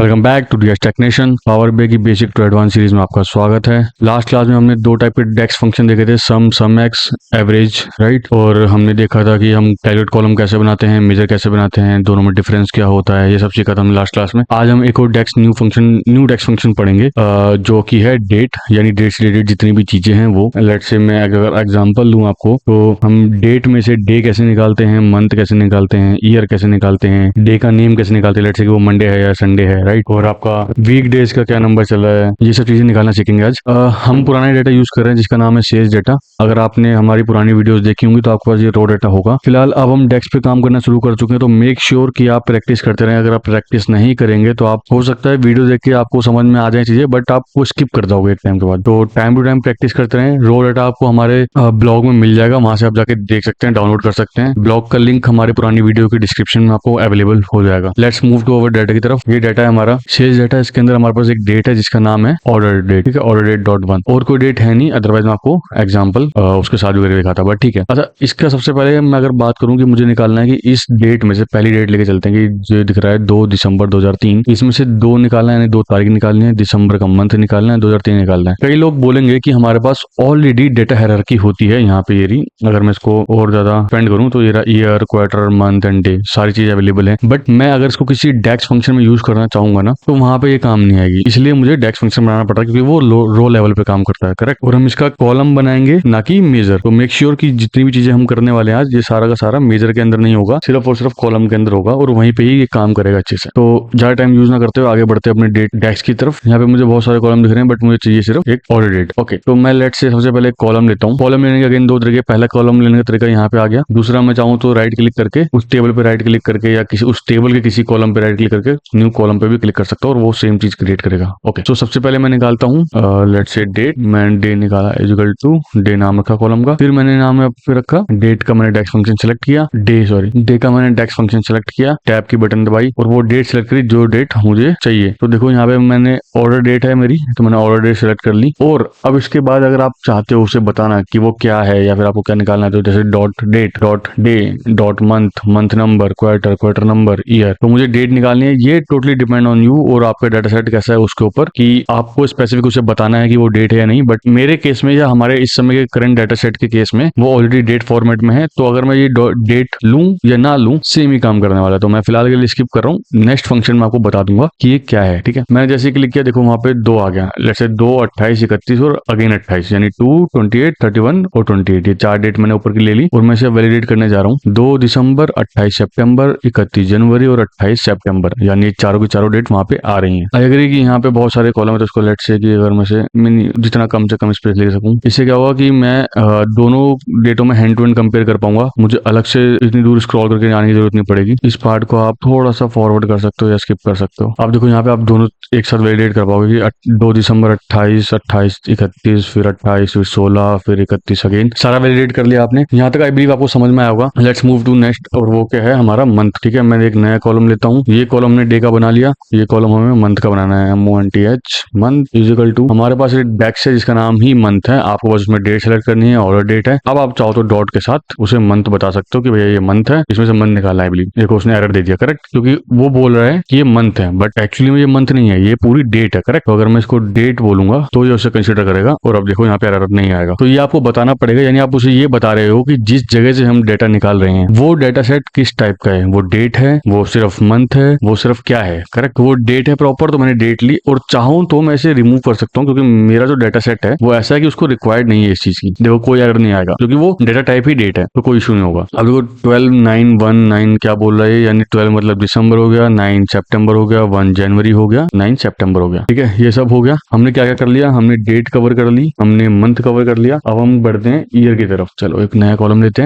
Welcome back to DS technician. Power B की basic to advance series में आपका स्वागत है। लास्ट क्लास में हमने दो टाइप के डेक्स फंक्शन देखे थे, सम एक्स, एवरेज, राइट। और हमने देखा था कि हम कैलकुलेट कॉलम कैसे बनाते हैं, मेजर कैसे बनाते हैं, दोनों में डिफरेंस क्या होता है, ये सब सीखा था हमने लास्ट क्लास में। आज हम एक और न्यू डेक्स फंक्शन पढ़ेंगे जो कि है डेट, यानी डेट से रिलेटेड जितनी भी चीजें हैं वो। लेट्स से मैं अगर एग्जांपल दूं आपको, तो हम डेट में से डे कैसे निकालते हैं, मंथ कैसे निकालते हैं, ईयर कैसे निकालते हैं, डे का नेम कैसे निकालते हैं, लेट्स से कि वो मंडे है या संडे है, राइट। और आपका वीक डेज का क्या नंबर चल रहा है, ये सब चीजें निकालना सीखेंगे आज। हम पुराना डेटा यूज कर रहे हैं जिसका नाम है शेष डेटा। अगर आपने हमारी पुरानी वीडियोस देखी होंगी तो आपके पास ये रॉ डेटा होगा। फिलहाल अब हम डेस्क पे काम करना शुरू कर चुके हैं, तो मेक श्योर कि आप प्रैक्टिस करते रहें। अगर आप प्रैक्टिस नहीं करेंगे तो आप, हो सकता है वीडियो देख के आपको समझ में आ जाए चीजें, बट आप वो स्किप कर जाओगे एक टाइम के बाद। तो टाइम टू टाइम प्रैक्टिस करते रहें। रॉ डेटा आपको हमारे ब्लॉग में मिल जाएगा, वहां से आप जाके देख सकते हैं, डाउनलोड कर सकते हैं। ब्लॉग का लिंक हमारी पुरानी वीडियो की डिस्क्रिप्शन में आपको अवेलेबल हो जाएगा। Let's move to our data की तरफ। ये डेटा है हमारा शेष डेटा। इसके अंदर हमारे पास एक डेट है जिसका नाम है ऑर्डर डेट, ठीक है, ऑर्डर डेट डॉट वन। और कोई डेट है नहीं, अदरवाइज मैं आपको एग्जांपल उसके साथ भी करके दिखाता, बट ठीक है। अच्छा, इसका सबसे पहले मैं अगर बात करूं कि मुझे निकालना है कि इस डेट में से पहली डेट लेके चलते हैं कि जो दिख रहा है 2 दिसंबर 2003, इसमें से 2 निकालना है, यानी 2 तारीख निकालनी है, दिसंबर का मंथ निकालना है, 2003 निकालना है। कई लोग बोलेंगे कि हमारे पास ऑलरेडी डेटा हायरार्की होती है यहाँ पे, ये रही। अगर मैं इसको और ज्यादा एक्सपेंड करूं तो ये year, quarter, month and day सारी चीज अवेलेबल है। बट मैं अगर इसको किसी डेक्स फंक्शन में यूज करना चाहूंगा ना, तो वहां पे ये काम नहीं आएगी। इसलिए मुझे डेक्स फंक्शन बनाना पड़ता है क्योंकि वो रो लेवल पे काम करता है, करेक्ट। और हम इसका कॉलम बनाएंगे ना कि मेजर। तो मेक श्योर कि जितनी भी चीजें हम करने वाले हैं आज, ये सारा का सारा मेजर के अंदर नहीं होगा, सिर्फ और सिर्फ कॉलम के अंदर होगा, और वहीं पे ही ये काम करेगा अच्छे से। तो ज्यादा टाइम यूज ना करते हुए आगे बढ़ते हैं अपने डेक्स की तरफ। यहाँ पे मुझे बहुत सारे कॉलम दिख रहे हैं, बट मुझे चाहिए सिर्फ एक ऑर्डर डेट। ओके, तो मैं लेट से सबसे पहले कॉलम लेता हूँ। कॉलम लेने के अगेन दो तरीके। पहला कॉलम लेने का तरीका यहाँ पे आ गया। दूसरा, मैं चाहूँ तो राइट क्लिक करके उस टेबल पे राइट क्लिक करके, या किसी उस टेबल के किसी कॉलम पे राइट क्लिक करके न्यू कॉलम पे भी क्लिक कर सकता हूँ, और वो सेम चीज क्रिएट करेगा। ओके, तो सबसे पहले मैं निकालता हूँ लेट्स से डेट। मैंने डे निकाला इक्वल टू डे, नाम रखा कॉलम का। फिर मैंने नाम पे रखा डेट का, मैंने डेक्स फंक्शन सेलेक्ट किया। डे का मैंने डेक्स फंक्शन सेलेक्ट किया, टैब की बटन दबाई और वो डेट सेलेक्ट करी जो डेट मुझे चाहिए। तो देखो यहाँ पे मैंने ऑर्डर डेट है मेरी, तो मैंने ऑर्डर डेट सेलेक्ट कर ली। और अब इसके बाद अगर आप चाहते हो उसे बताना कि वो क्या है या फिर आपको क्या निकालना है, तो जैसे dot date, dot day, dot month, month number, quarter, quarter number, year. तो मुझे डेट निकालनी है। ये टोटली डिपेंड ऑन यू और आपका डाटा सेट कैसा है उसके ऊपर, कि आपको स्पेसिफिक उसे बताना है कि वो डेट है या नहीं। बट मेरे केस में या हमारे इस समय के करंट डाटा सेट के केस में वो ऑलरेडी डेट फॉर्मेट में है, तो अगर मैं ये डेट लूं या ना लूं, सेम ही काम करने वाला है। तो मैं फिलहाल के लिए स्किप कर रहा हूँ। नेक्स्ट फंक्शन में आपको बता दूंगा कि ये क्या है, ठीक है। मैंने जैसे क्लिक किया, देखो वहां पे 2 आ गया। लेट्स से 2, 28, 31 और अगेन 28, यानी 2, 28, 31 और 28। ये 4 डेट मैंने ऊपर की ले ली और मैं इसे वैलिडेट करने जा रहा हूँ। 2 दिसंबर, 28 सितंबर, 31 जनवरी और 28 सितंबर, यानी चारों की चारों डेट वहां पे आ रही हैं। आई एग्री कि यहाँ पे बहुत सारे कॉलम है, तो इसको लेट्स से कि अगर मैं से जितना कम से कम स्पेस ले सकूं, इससे क्या होगा कि मैं दोनों डेटों में हैंड टू हैंड कंपेयर कर पाऊंगा। मुझे अलग से इतनी दूर स्क्रॉल करके जाने की जरूरत नहीं पड़ेगी। इस पार्ट को आप थोड़ा सा फॉरवर्ड कर सकते हो या स्किप कर सकते हो। आप देखो यहाँ पे आप दोनों एक साथ वैलिडेट कर पाओगे कि 2 दिसंबर 28, 28 31, फिर 28, फिर 16, फिर 31 अगेन, सारा वैलिडेट कर लिया आपने। यहाँ तक आई बिलीव आपको समझ में आया होगा। लेट्स मूव टू नेक्स्ट, और वो क्या है हमारा मंथ, ठीक है। मैं एक नया कॉलम लेता हूँ। ये कॉलम हमने डे का बना लिया, ये कॉलम हमें मंथ का बनाना है। MONTH, मंथ इजिकल टू, हमारे पास एक डेक्स है जिसका नाम ही मंथ है। आपको बस उसमें डेट सेलेक्ट करनी है, ऑर्डर डेट है। अब आप चाहो तो डॉट के साथ उसे मंथ बता सकते हो कि भैया ये मंथ है, इसमें से मंथ निकालना है। बिलीव देखो उसने एरर दे दिया, करेक्ट, क्योंकि वो बोल रहा है कि ये मंथ है, बट एक्चुअली में ये मंथ नहीं है, ये पूरी डेट है, करेक्ट। तो अगर मैं इसको डेट बोलूंगा तो ये उसे कंसिडर करेगा, और अब देखो यहाँ पे एरर नहीं आएगा। तो ये आपको बताना पड़ेगा, यानी आप उसे ये बता रहे हो कि जिस जगह से हम डेटा निकाल रहे हैं वो डेटा सेट किस टाइप का है। वो डेट है, वो सिर्फ मंथ है, वो सिर्फ क्या है, करेक्ट। वो डेट है प्रॉपर, तो मैंने डेट ली, और चाहूं तो मैं इसे रिमूव कर सकता हूँ, क्योंकि मेरा जो डेटा सेट है वो ऐसा है कि उसको रिक्वायर्ड नहीं है इस चीज की। देखो कोई एरर नहीं आएगा क्योंकि वो डेटा टाइप ही डेट है, तो कोई इशू नहीं होगा। अब देखो 12/9/19 क्या बोल रहा है, यानी 12 मतलब दिसंबर हो गया, 9 सितंबर हो गया, 1 जनवरी हो गया, 9 सितंबर हो गया, ठीक है। ये सब हो गया। हमने क्या क्या कर लिया, हमने डेट कवर कर ली, हमने मंथ कवर कर लिया। अब हम बढ़ते हैं ईयर की तरफ। चलो एक नया कॉलम लेते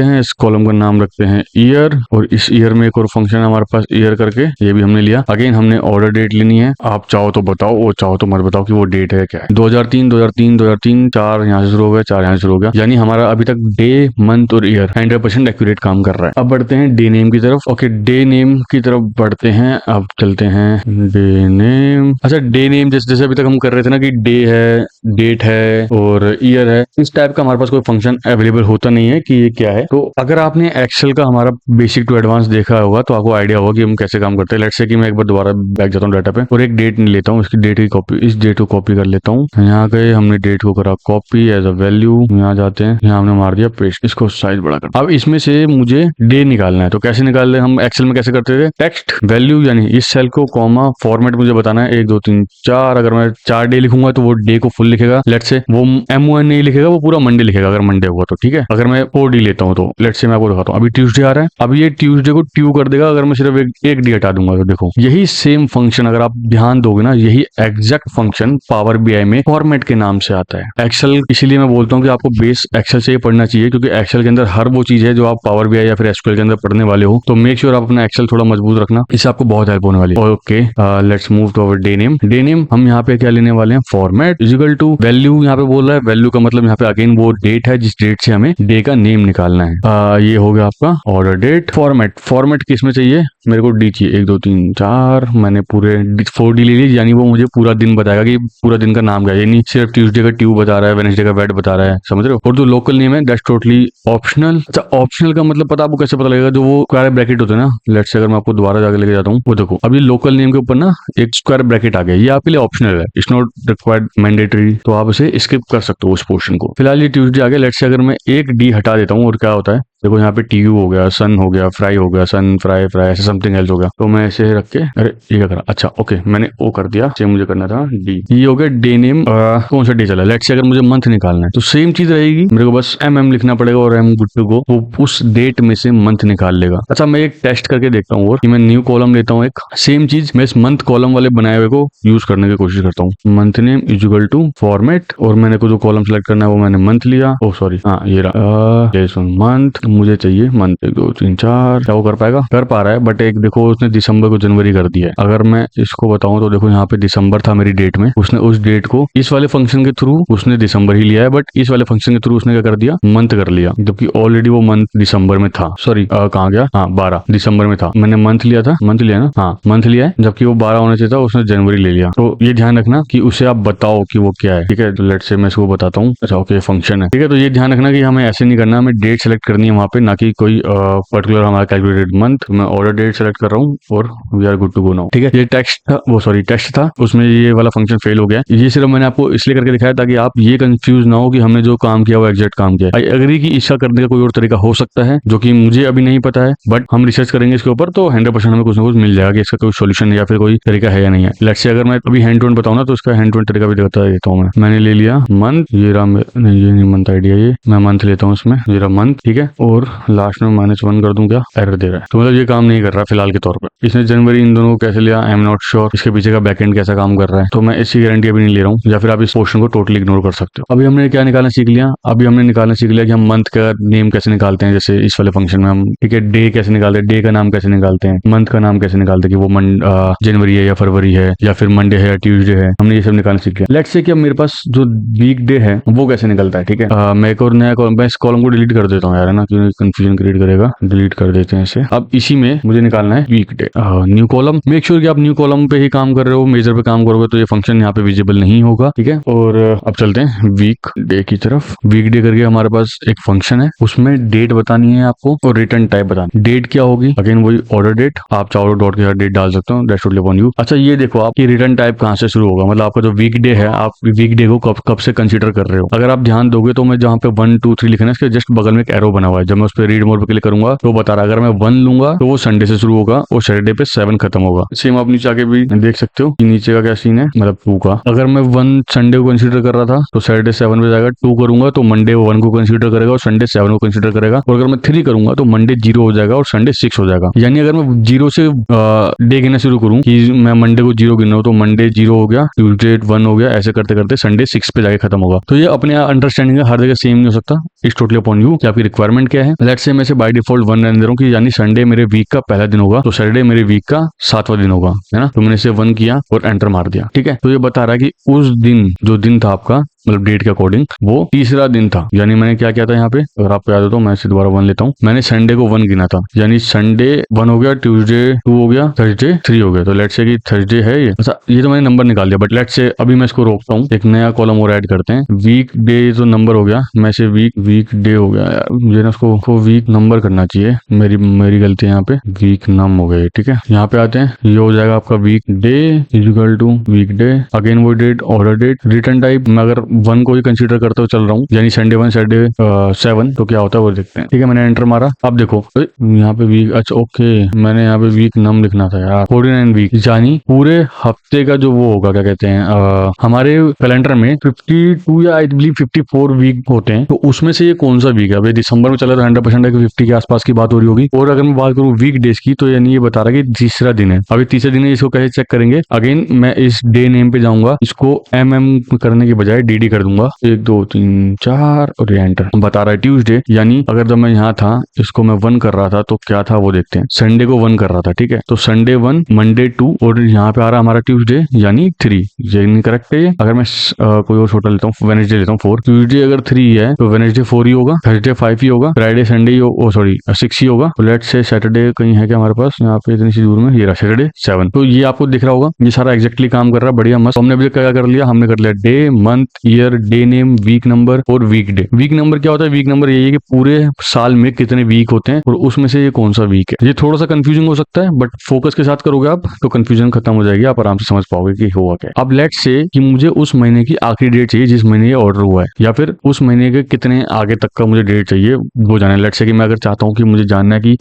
हैं, इस कॉलम का नाम रखते हैं ईयर, और इस ईयर में एक और फंक्शन है हमारे पास ईयर करके, ये भी हमने लिया। अगेन हमने ऑर्डर डेट लेनी है। आप चाहो तो बताओ और चाहो तो मत बताओ कि वो डेट है क्या है। 2003, 4 यहाँ से शुरू हो गया, 4 यहाँ से शुरू हो गया, यानी हमारा अभी तक डे, मंथ और ईयर 100% एक्यूरेट काम कर रहा है। अब बढ़ते हैं डे नेम की तरफ। ओके, डे नेम की तरफ बढ़ते हैं। अब चलते हैं डे नेम। अच्छा, डे नेम जैसे अभी तक हम कर रहे थे ना कि डे है, डेट है और ईयर है, इस टाइप का हमारे पास कोई फंक्शन अवेलेबल होता नहीं है कि ये क्या है। तो अगर आपने एक्सेल का हमारा बेसिक टू एडवांस देखा होगा तो आपको आइडिया होगा कि हम कैसे काम करते हैं। लेट्स से कि कि मैं एक बार दोबारा बैक जाता हूँ डाटा पे और एक डेट नहीं लेता हूँ, इसकी डेट की कॉपी, इस डेट को कॉपी कर लेता हूँ। यहाँ गए, हमने डेट को करा कॉपी एज अ वैल्यू, यहाँ जाते हैं, यहाँ हमने मार दिया पेस्ट, इसको साइज बड़ा कर। अब इसमें से मुझे डे निकालना है, तो कैसे निकाल रहे हम एक्सेल में कैसे करते थे, टेक्स्ट वैल्यू यानी इस सेल को कॉमा फॉर्मेट मुझे बताना है 1 2 3 4। अगर मैं 4 डे लिखूंगा तो वो डे को फुल लिखेगा, लेट से वो MON नहीं लिखेगा, वो पूरा मंडे लिखेगा अगर मंडे हुआ तो, ठीक है। अगर मैं 4 डी लेता हूँ तो लेट से मैं आपको दिखाता हूँ, अभी ट्यूसडे आ रहा है, अभी ये ट्यूसडे को ट्यू कर देगा अगर मैं सिर्फ एक डी हटा दूंगा। तो देखो यही सेम फंक्शन अगर आप ध्यान दोगे ना, यही एग्जैक्ट फंक्शन पावर BI में फॉर्मेट के नाम से आता है। एक्सेल इसीलिए मैं बोलता हूँ कि आपको बेस एक्सेल से ही पढ़ना चाहिए, क्योंकि एक्सेल के अंदर हर वो चीज है जो आप पावर BI या फिर SQL के अंदर पढ़ने वाले हो। तो मेक श्योर आप अपना एक्सेल थोड़ा मजबूत रखना, इससे आपको बहुत हेल्प होने वाली है। Okay, let's move to our day name. Day name हम यहाँ पे क्या लेने वाले हैं, फॉर्मेट इजिकल टू वैल्यू। यहाँ पे बोल रहा है वैल्यू का मतलब यहाँ पे अगेन वो डेट है जिस डेट से हमें डे का नेम निकालना है। ये हो गया आपका ऑर्डर डेट। फॉर्मेट किस में चाहिए, मेरे को डी चाहिए 1 2 3 4, मैंने पूरे 4 डी ले ली, यानी वो मुझे पूरा दिन बताएगा कि पूरा दिन का नाम क्या है, यानी सिर्फ ट्यूसडे का ट्यू बता रहा है, वेडनेसडे का वेट बता रहा है, समझ रहे हो। और जो लोकल नेम है दैट्स टोटली ऑप्शनल। अच्छा, ऑप्शनल का मतलब पता आपको कैसे पता लगेगा, जो वो स्क्वायर ब्रैकेट होते हैं ना, लेट्स से अगर मैं आपको दोबारा जाकर लेके जाता हूँ, वो देखो अभी लोकल नेम के ऊपर ना एक स्क्वायर ब्रैकेट आ गया, ये आपके लिए ऑप्शनल है, इट्स नॉट रिक्वायर्ड मैंडेटरी, तो आप इसे स्किप कर सकते हो उस पोर्शन को। फिलहाल ये ट्यूसडे आ गया, लेट्स से अगर मैं एक डी हटा देता हूँ और क्या होता है, देखो यहाँ पे TU हो गया, सन हो गया, फ्राई हो गया, सन फ्राई फ्राई ऐसे समथिंग एल्स हो गया। तो मैं ऐसे रख के, अरे ये क्या करा, अच्छा ओके मैंने वो कर दिया, सेम मुझे करना था डी। ये हो गया डे नेम, कौन सा डे चला, लेट्स से अगर मुझे मंथ निकालना है तो सेम चीज रहेगी, मेरे को बस MM लिखना पड़ेगा और M गुड टू गो, वो उस डेट में से मंथ निकाल लेगा। अच्छा मैं एक टेस्ट करके देखता हूँ और कि मैं न्यू कॉलम लेता हूँ, एक सेम चीज मैं इस मंथ कॉलम वाले बनाए हुए को यूज करने की कोशिश करता हूँ। Month name equal to format, और मैंने को जो कॉलम सेलेक्ट करना है वो मैंने मंथ लिया, ओ सॉरी हाँ ये रहा मंथ, मुझे चाहिए मंथ 1 2 3 4। क्या वो कर पाएगा, कर पा रहा है, बट एक देखो उसने दिसंबर को जनवरी कर दिया है। अगर मैं इसको बताऊं तो देखो यहाँ पे दिसंबर था मेरी डेट में, उसने उस डेट को इस वाले फंक्शन के थ्रू उसने दिसंबर ही लिया है, बट इस वाले फंक्शन के थ्रू उसने क्या कर दिया, मंथ कर लिया, जबकि ऑलरेडी वो मंथ दिसंबर में था। सॉरी कहाँ गया, हाँ 12 दिसंबर में था, मैंने मंथ लिया था, मंथ लिया ना, हाँ मंथ लिया है, जबकि वो 12 होना चाहिए था, उसने जनवरी ले लिया। तो ये ध्यान रखना कि उसे आप बताओ कि वो क्या है, ठीक है। तो लेट से मैं इसको बताता हूँ, अच्छा ओके फंक्शन है, ठीक है। तो ये ध्यान रखना कि हमें ऐसे नहीं करना, हमें डेट सेलेक्ट करनी है वहाँ पे, ना कि कोई पर्टिकुलर हमारा कैलकुलेटेड मंथ। मैं ऑर्डर डेट सेलेक्ट कर रहा हूँ और we are good to go now, ठीक है। ये टेक्स्ट था, वो सॉरी टेक्स्ट था, उसमें ये वाला फंक्शन फेल हो गया। ये सिर्फ मैंने आपको इसलिए करके दिखाया ताकि आप ये कंफ्यूज ना हो कि हमने जो काम किया वो एग्जैक्ट काम किया। आई एग्री कि इसका करने का कोई और तरीका हो सकता है जो कि मुझे अभी नहीं पता है, बट हम रिसर्च करेंगे इसके ऊपर तो 100% हमें कुछ ना कुछ मिल जाएगा कि इसका कोई सोल्यूशन या फिर कोई तरीका है या नहीं है। लेट्स से अगर मैं अभी हैंड टू हैंड बताऊँ ना तो इसका हैंड टू हैंड तरीका भी बता देता हूँ। मैंने ले लिया मंथ, ये रहा नहीं ये नहीं मंथ आइडिया, ये मैं मंथ लेता हूँ इसमें, ये रहा मंथ, ठीक है। और लास्ट में -1 कर दूं, क्या एरर दे रहा है, तो मतलब ये काम नहीं कर रहा फिलहाल के तौर पर। इसने जनवरी इन दोनों को कैसे लिया, आई एम नॉट श्योर, इसके पीछे का बैकएंड कैसा काम कर रहा है, तो मैं इसकी गारंटी अभी नहीं ले रहा हूँ, या फिर आप इस पोर्शन को टोटली इग्नोर कर सकते हो। अभी हमने क्या निकालना सीख लिया, अभी हमने निकालना सीख लिया कि हम मंथ का नेम कैसे निकालते हैं, जैसे इस वाले फंक्शन में हम, ठीक है, डे कैसे निकालते हैं, डे का नाम कैसे निकालते हैं, मंथ का नाम कैसे निकालते हैं कि वो जनवरी है या फरवरी है या फिर मंडे है या ट्यूसडे है, हमने ये सब निकालना सीख लिया। लेट्स से कि अब मेरे पास जो वीक डे है वो कैसे निकलता है, ठीक है। मैं एक और नया कॉलम, मैं इस कॉलम को डिलीट कर देता हूँ यार, है ना, क्योंकि कंफ्यूजन क्रिएट करेगा, डिलीट कर देते हैं इसे। अब इसी में मुझे निकालना है weekday, new column. Make sure कि आप न्यू कॉलम पे ही काम कर रहे हो, मेजर पे काम करोगे तो ये फंक्शन यहाँ पे विजिबल नहीं होगा, ठीक है। और अब चलते हैं वीक डे की तरफ। वीक डे करके हमारे पास एक फंक्शन है, उसमें डेट बतानी है आपको और रिटर्न टाइप बतानी। डेट क्या होगी, अगेन वही ऑर्डर डेट, आप चाहो डॉट के साथ डेट डाल सकते हो, दैट्स टोटली अपॉन यू। अच्छा ये देखो आपकी रिटर्न टाइप कहाँ से शुरू होगा, मतलब आपका जो वीक डे है, आप वीक डे को कब से कंसीडर कर रहे हो। अगर आप ध्यान दोगे तो मैं जहाँ पे 1 2 3 लिखना है इसके जस्ट बगल में एक एरो बना हुआ है, जब मैं उस पर रीड मोर पे क्लिक करूंगा तो बता रहा है अगर मैं 1 लूंगा तो वो संडे से शुरू होगा और सैटरडे पे 7 खत्म होगा। सेम आप नीचे आके भी देख सकते हो कि नीचे का क्या सीन है, मतलब 2 का। अगर मैं 1 संडे को कंसीडर कर रहा था तो सैटरडे 7 पे जाएगा, 2 करूंगा तो मंडे 1 को कंसीडर करेगा और संडे 7 को कंसीडर करेगा, और अगर मैं 3 करूंगा तो मंडे 0 हो जाएगा और संडे 6 हो जाएगा। यानी अगर मैं 0 से डे गिनना शुरू करूं कि मैं मंडे को 0 गिन रहा हूं तो मंडे 0 हो गया, ट्यूसडे 1 हो गया, ऐसे करते करते संडे 6 पे जाके खत्म होगा। तो ये अपने अंडरस्टैंडिंग है, हर जगह सेम नहीं हो सकता, इट्स टोटली अपॉन यू कि आपकी रिक्वायरमेंट क्या है। लेट्स से मैं से बाय डिफॉल्ट 1 रहने दे रहा हूं कि यानी संडे मेरे वीक का पहला दिन होगा तो सैटरडे मेरे वीक का 7वां दिन होगा, है ना। तो मैंने इसे 1 किया और एंटर मार दिया, ठीक है। तो ये बता रहा है कि उस दिन जो दिन था आपका मतलब डेट के अकॉर्डिंग वो तीसरा दिन था। यानी मैंने क्या किया था यहाँ पे, अगर आपको याद हो तो मैं इसे दोबारा 1 लेता हूँ। मैंने संडे को 1 गिना था, यानी संडे 1 हो गया, ट्यूसडे 2 हो गया, थर्सडे 3 हो गया। तो लेट्स से कि थर्सडे है ये। अच्छा, ये तो मैंने नंबर निकाल दिया, बट लेट्स से अभी मैं इसको रोकता हूँ, एक नया कॉलम और ऐड करते हैं। वीक डे तो नंबर हो गया, मैं से वीक डे हो गया यार, मुझे ना उसको वीक नंबर करना चाहिए, मेरी गलती है यहाँ पे, वीक नम हो गए। ठीक है, यहाँ पे आते हैं, ये हो जाएगा आपका वीक डे इजिकल टू वीक डे, अगेन वो date, order date, return type मैं अगर 1 को ही कंसीडर करते हुए चल रहा हूँ, यानी संडे 1 संडे 7, तो क्या होता है वो देखते हैं। ठीक है, मैंने एंटर मारा। अब देखो यहाँ पे वीक, अच्छा ओके, मैंने यहाँ पे वीक नम लिखना था यार, 49 वीक, यानी पूरे हफ्ते का जो वो होगा, क्या कहते हैं, हमारे कैलेंडर में 52 या आई बिलीव 54 वीक होते हैं, तो उसमें से ये कौन सा वीक है। अभी दिसंबर में चला तो 100% है कि 50 के आसपास की बात हो रही होगी। और अगर मैं बात करूँ वीक डेज की, तो यानी ये बता रहा है कि तीसरा दिन है। अभी तीसरे दिन है, इसको कैसे चेक करेंगे। अगेन मैं इस डे नेम पे जाऊंगा, इसको करने के बजाय डी कर दूंगा, 1 2 3 4 और एंटर। बता रहा है ट्यूसडे, यानी अगर जब मैं यहाँ था, इसको मैं 1 कर रहा था तो क्या था वो देखते हैं। संडे को 1 कर रहा था, ठीक है, तो संडे 1, मंडे 2, और यहाँ पे आ रहा हमारा ट्यूसडे यानी 3। ये करेक्ट है ये। अगर मैं कोई और छोटा लेता हूँ, वेडनेसडे लेता हूँ 4, ट्यूसडे अगर 3 है तो वेडनेसडे 4 ही होगा, थर्सडे 5 ही होगा, फ्राइडे संडे ही सॉरी 6 ही होगा। लेट्स से सैटरडे कहीं है क्या हमारे पास, यहाँ पे इतनी सी दूर में, ये रहा सैटरडे 7। तो ये आपको दिख रहा होगा, ये सारा एग्जैक्टली काम कर रहा है, बढ़िया मस्त। हमने अभी क्या कर लिया, हमने कर लिया day, month, year, day name, week number और वीक डे। वीक नंबर क्या होता है, वीक नंबर यही है कि पूरे साल में कितने वीक होते हैं और उसमें से ये कौन सा वीक है। ये थोड़ा सा कंफ्यूजिंग हो सकता है, बट फोकस के साथ करोगे आप तो कंफ्यूजन खत्म हो जाएगी, आप आराम से समझ पाओगे कि हुआ क्या है। अब लेट्स से कि मुझे उस महीने की आखिरी डेट चाहिए जिस महीने ये ऑर्डर हुआ है, या फिर उस महीने के कितने आगे तक का मुझे डेट चाहिए वो जाना है। लेट्स से कि मैं अगर चाहता हूँ कि मुझे जानना है कि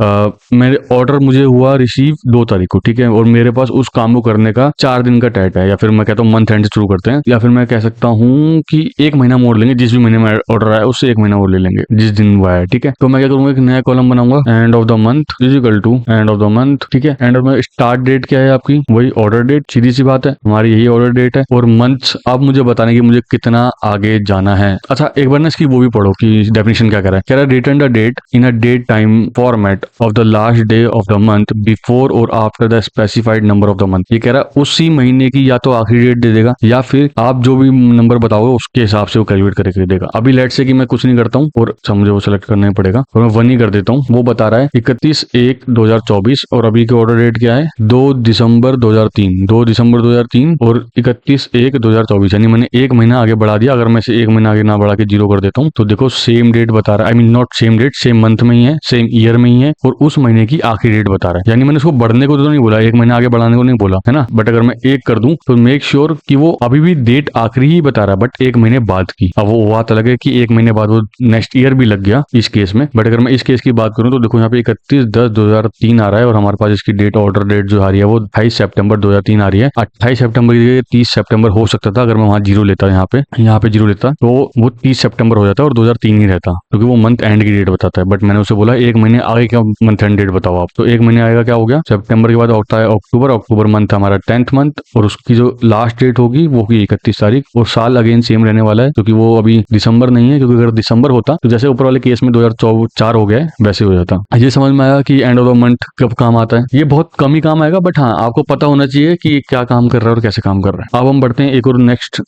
मेरे ऑर्डर मुझे हुआ रिसीव 2 तारीख को, ठीक है, और मेरे पास उस काम को करने का 4 दिन का टाइट है, या फिर मैं कहता हूँ मंथ एंड से शुरू करते हैं, या फिर मैं कह सकता हूँ कि 1 महीना मोड़ लेंगे, जिस भी महीने में ऑर्डर आया उससे 1 महीना और ले लेंगे जिस दिन वो आया। ठीक है, तो मैं क्या करूंगा, एक नया कॉलम बनाऊंगा, end of the month equal to end of the month. ठीक है, एंड ऑफ में स्टार्ट डेट क्या है आपकी, वही ऑर्डर डेट, सीधी सी बात है, हमारी यही ऑर्डर डेट है। और मंथ अब मुझे बताने की मुझे कितना आगे जाना है। अच्छा, एक बार ना इसकी वो भी पढ़ो कि डेफिनेशन क्या कह रहा है return the date in a date time format of the last day of the month before और after the specified number of the month. ये कह रहा है उसी महीने की या तो आखिरी डेट दे देगा, या फिर आप जो भी नंबर बताओगे उसके हिसाब से वो कैलकुलेट करके देगा। अभी लेट से कि मैं कुछ नहीं करता हूँ और मुझे वो सिलेक्ट करना ही पड़ेगा, और मैं 1 ही कर देता हूँ। वो बता रहा है 31/1/2024 और अभी की ऑर्डर डेट क्या है, 2 दिसंबर 2003, 2 दिसंबर 2003 और 31/1/2024, यानी मैंने 1 महीना आगे बढ़ा दिया। अगर मैं इसे 1 महीना आगे ना बढ़ा के 0 कर देता हूँ तो देखो सेम डेट बता रहा है, I mean not same date, same month में ही है, सेम ईयर में ही है, और उस महीने की आखिरी डेट बता रहा है। यानी मैंने उसको बढ़ने को तो नहीं बोला, 1 महीना आगे बढ़ाने को नहीं बोला है ना, बट अगर मैं 1 कर दूं तो मेक श्योर कि वो अभी भी डेट आखिरी ही बता रहा है, बट 1 महीने बाद की। अब वो बात अलग है कि 1 महीने बाद वो नेक्स्ट ईयर भी लग गया इस केस में, बट अगर मैं इस केस की बात करूं तो देखो यहाँ पे 31/10/2003 आ रहा है, और हमारे पास इसकी डेट ऑर्डर डेट जो आ रही है वो 28 सितंबर 2003 आ रही है। 28 सितंबर की 30 सितंबर हो सकता था, अगर मैं वहां 0 लेता, यहाँ पे 0 लेता तो वो 30 सितंबर हो जाता और 2003 ही रहता, क्योंकि वो मंथ एंड की डेट बताता है। बट मैंने उसे बोला 1 महीने आगे क्या मंथ एंड डेट बताओ आप, तो 1 महीने आएगा क्या हो गया, सितंबर के बाद होता है अक्टूबर, अक्टूबर मंथ हमारा 10th मंथ, और उसकी जो लास्ट डेट होगी वो होगी 31 तारीख, और साल अगेन सेम रहने वाला है, क्योंकि वो अभी दिसंबर नहीं है, क्योंकि अगर दिसंबर होता तो जैसे ऊपर वाले केस में 2004 हो गया वैसे हो जाता। ये समझ में आया कि एंड ऑफ द मंथ कब काम आता है। ये बहुत कम ही काम आएगा, बट हाँ आपको पता होना चाहिए कि क्या काम कर रहा है और कैसे काम कर रहा है। अब हम बढ़ते हैं एक और नेक्स्ट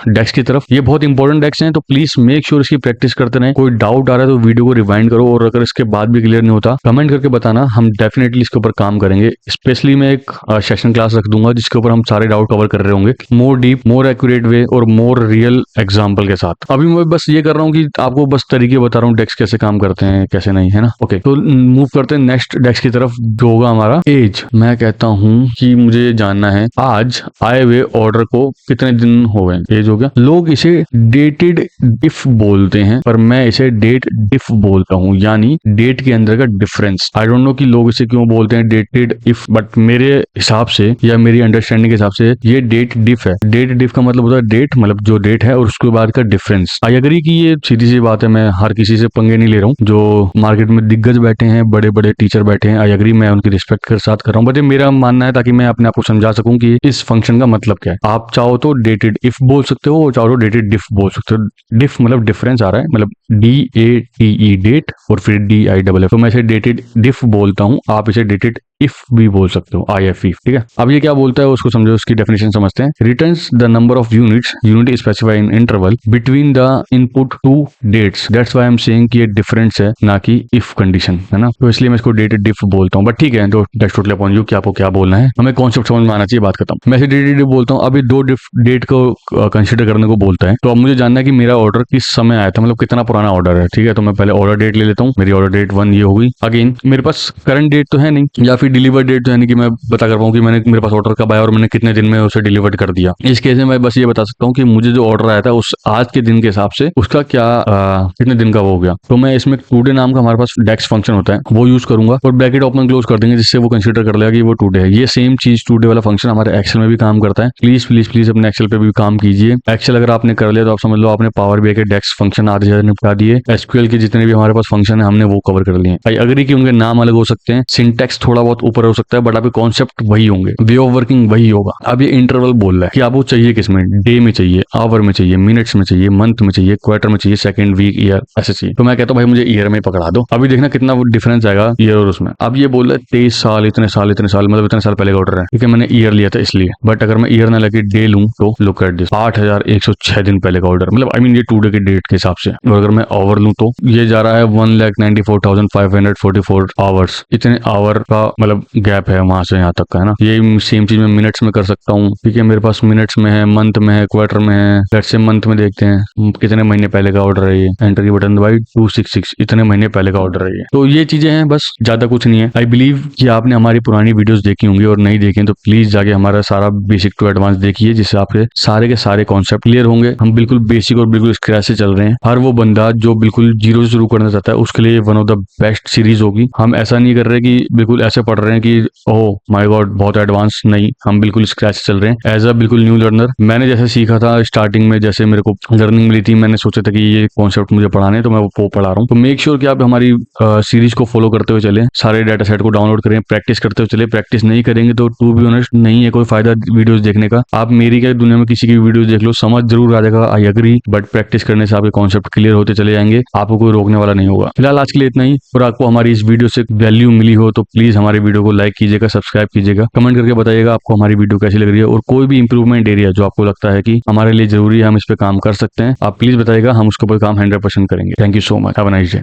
डेक्स की तरफ। ये बहुत इंपॉर्टेंट डेक्स हैं, तो प्लीज मेक श्योर इसकी प्रैक्टिस करते रहें। कोई डाउट आ रहा है तो वीडियो को रिवाइंड करो, और अगर इसके बाद भी क्लियर नहीं होता कमेंट करके बताना, हम डेफिनेटली इसके ऊपर काम करेंगे। स्पेशली मैं एक सेशन क्लास रख दूंगा जिसके ऊपर हम सारे डाउट कवर कर रहे होंगे, मोर डीप, मोर एक्यूरेट वे और मोर रियल एग्जाम्पल के साथ। अभी मैं बस ये कर रहा हूँ कि आपको बस तरीके बता रहा हूँ डेक्स कैसे काम करते हैं कैसे नहीं, है ना। ओके, तो मूव करते हैं नेक्स्ट डेक्स की तरफ जो होगा हमारा एज। मैं कहता हूँ कि मुझे जानना है आज आए हुए ऑर्डर को कितने दिन हो गए, एज हो गया। लोग इसे डेटेड इफ बोलते हैं, पर मैं इसे डेट डिफ बोलता हूँ, यानी डेट के अंदर का डिफरेंस। आई डोंट नो कि लोग इसे क्यों बोलते हैं डेटेड इफ, बट मेरे हिसाब से या मेरी अंडरस्टैंडिंग के हिसाब से ये डेट डिफ है। डेट डिफ का मतलब होता है डेट मतलब जो डेट है और उसके बाद का डिफरेंस। आई एग्री कि ये सीधी सी बात है, मैं हर किसी से पंगे नहीं ले रहा हूँ। जो मार्केट में दिग्गज बैठे हैं, बड़े बड़े टीचर बैठे हैं, आई एग्री, मैं उनकी रिस्पेक्ट के साथ कर रहा हूँ, बट ये मेरा मानना है ताकि मैं अपने आप को समझा सकूं कि इस फंक्शन का मतलब क्या है। आप चाहो तो डेटेड इफ बोल सकते हो, चाहो तो डेटेड डिफ बोल सकते हो। डिफ मतलब डिफरेंस आ रहा है, मतलब DATE डेट और फिर DIFF, तो मैं इसे डेटेड डिफ बोलता हूँ, आप इसे डेटेड इफ भी बोल सकते हो, IF if, ठीक है। अब ये क्या बोलता है उसको समझो, उसकी डेफिनेशन समझते हैं। Returns the number of units, unit specify in interval between the input two dates, that's why I am saying कि ये डिफरेंस है ना कि इफ कंडीशन, है ना। तो इसलिए मैं इसको डेटेड डिफ बोलता हूँ, बट ठीक है, तो दैट्स टोटली अपॉन यू कि आपको क्या बोलना है, हमें कॉन्सेप्ट समझ में आना चाहिए, बात खत्म। मैं डेटेड डिफ बोलता हूँ। अभी दो डेट को कंसिडर करने को बोलता है, तो अब मुझे जानना है कि मेरा ऑर्डर किस समय आया था, मतलब कितना पुराना ऑर्डर है, ठीक है। तो मैं पहले ऑर्डर डेट ले लेता हूँ, मेरी ऑर्डर डेट 1 ये होगी। अगेन मेरे पास करंट डेट तो है नहीं, या फिर डिलीवर डेट तो है नहीं कि मैं बता कर पाऊँ कि मैंने मेरे पास ऑर्डर कब आया और मैंने कितने दिन में उसे डिलीवर कर दिया। इस केस में मैं बस ये बता सकता हूँ कि मुझे जो ऑर्डर आया था उस आज के दिन के हिसाब से उसका क्या कितने दिन का वो हो गया। तो मैं इसमें टुडे नाम का हमारे पास डेक्स फंक्शन होता है, वो यूज करूंगा और ब्रैकेट ओपन क्लोज कर देंगे, जिससे वो कंसीडर कर लेगा कि वो टुडे है। ये सेम चीज टुडे वाला फंक्शन हमारे एक्सेल में भी काम करता है। प्लीज प्लीज प्लीज अपने एक्सेल पे भी काम कीजिए। एक्सेल अगर आपने कर लिया तो आप समझ लो आपने पावर बीआई के डेक्स फंक्शन आधे ज्यादा निपटा दिए। एसक्यूएल के जितने भी हमारे पास फंक्शन है हमने वो कवर कर लिए। आई अग्री कि उनके नाम अलग हो सकते हैं, सिंटेक्स थोड़ा बहुत ऊपर हो सकता है, बट अभी कॉन्सेप्ट वही होंगे, वे ऑफ वर्किंग वही होगा। अब ये इंटरवल बोल रहा है कि आपको चाहिए किसमें, डे में चाहिए, आवर में चाहिए, मिनट्स में चाहिए, मंथ में चाहिए, क्वार्टर में चाहिए, सेकंड, वीक, ईयर, ऐसे चाहिए। तो मैं कहता हूँ भाई मुझे ईयर में पकड़ा दो। अभी देखना कितना डिफरेंस आएगा ईयर और उसमें। अब ये बोल रहा है 23 साल, इतने साल, इतने साल, मतलब इतने साल पहले का ऑर्डर है, ठीक है। मैंने ईयर लिया था इसलिए, बट अगर मैं ईयर ना लेके डे लूं तो लुक एट दिस, 8106 दिन पहले का ऑर्डर, मतलब आई मीन ये टुडे के डेट के हिसाब से। और अगर मैं आवर लूं तो ये जा रहा है 1,94,544 आवर्स, इतने आवर का मतलब गैप है वहां से यहाँ तक का, है ना। ये सेम चीज मैं मिनट्स में कर सकता हूँ, ठीक है। मेरे पास मिनट्स में है, मंथ में है, क्वार्टर में है। लेट्स से मंथ में देखते हैं कितने महीने पहले का ऑर्डर है ये, एंटर की बटन दबाई, 266, इतने महीने पहले का ऑर्डर है ये। तो ये चीजें हैं, बस ज्यादा कुछ नहीं है। आई बिलीव कि आपने हमारी पुरानी वीडियोस देखी होंगी, और नहीं देखी तो प्लीज जाके हमारा सारा बेसिक टू एडवांस देखिए, जिससे आपके सारे के सारे कॉन्सेप्ट क्लियर होंगे। हम बिल्कुल बेसिक और बिल्कुल स्क्रैच से चल रहे हैं। हर वो बंदा जो बिल्कुल जीरो से शुरू करना चाहता है उसके लिए one of the best series होगी। हम ऐसा नहीं कर रहे कि बिल्कुल ऐसे पढ़ रहे हैं कि ओह माय गॉड बहुत एडवांस, नहीं, हम बिल्कुल स्क्रैच से चल रहे हैं। एज अ बिल्कुल न्यू लर्नर मैंने जैसे सीखा था स्टार्टिंग में, जैसे मेरे को लर्निंग मिली थी, मैंने सोचा था कि ये कॉन्सेप्ट मुझे पढ़ाने हैं, तो मैं वो पढ़ा रहा हूँ। तो मेक श्योर कि आप हमारी सीरीज को फॉलो करते हुए चले, सारे डाटा सेट को डाउनलोड करें, प्रैक्टिस करते हुए चले। प्रैक्टिस नहीं करेंगे तो टू बी ऑनेस्ट नहीं है कोई फायदा वीडियोस देखने का। आप मेरी क्या दुनिया में किसी की वीडियोस देख लो, समझ जरूर आ जाएगा, आई एग्री, बट प्रैक्टिस करने से आपके कॉन्सेप्ट क्लियर होते चले जाएंगे, आपको कोई रोकने वाला नहीं होगा। फिलहाल आज के लिए इतना ही, और आपको हमारी इस वीडियो से वैल्यू मिली हो तो प्लीज हमारी वीडियो को लाइक कीजिएगा, सब्सक्राइब कीजिएगा, कमेंट करके बताइएगा आपको हमारी वीडियो कैसी लग रही है, और कोई भी इंप्रूवमेंट एरिया जो आपको लगता है कि हमारे लिए जरूरी है, हम इस पे काम कर सकते हैं, आप प्लीज बताइएगा, हम उसके ऊपर काम 100% करेंगे। Thank you so much, have a nice day.